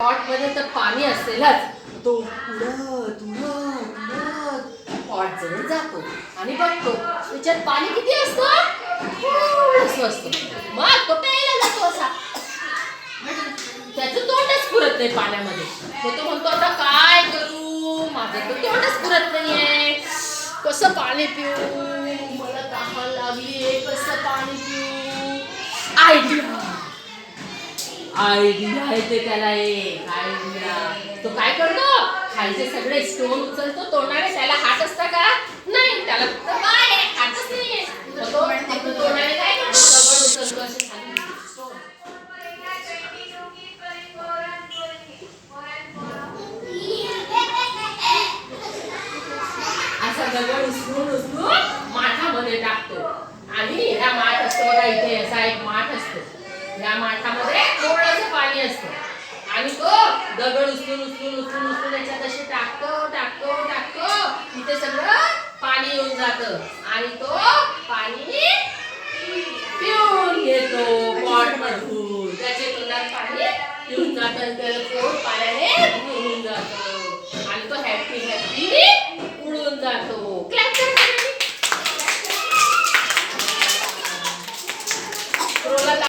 Pot मध्ये तर पाणी असेलच, तो उडत उडत उडत पॉट जवळ जातो आणि बघतो त्याच्यात पाणी किती असतं, थोडंसं असतं. मग तो प्यायला जातो असा, त्याचं तोंडच पुरत नाही पाण्यामध्ये. तो म्हणतो आता काय करू, माझं तर तोंडच पुरत नाहीये, कसं पाणी पिऊ, मला तहान लागलीये, कसं पाणी पिऊ. आयडिया आयडिया येते त्याला एक आयडिया. तो काय करतो, खायचे सगळे स्टोन उचलतो तोंडाने. त्याला हात असता का, नाही, त्याला काय हातच नाहीये. तो तोंडाने काय करतो, दगड उचलतो असे खाली स्टोन. असा दगड उचलून उचलून माठामध्ये टाकतो. आणि हा माठ असतो बघा, इथे असा एक माठ असतो. या माठामध्ये थोडंसं पाणी असतं आणि तो दगड उचलून उचलून उचलून उचलून याच्यात असे टाकतो टाकतो टाकतो. तिथे सगळं पाणी येऊन जातं आणि तो पाणी पिऊन घेतो पॉट मधून. त्याच्या तोंडात पाणी पिऊन जातं, त्याचं पोट पाण्याने भरून जातं आणि तो हॅपी हॅपी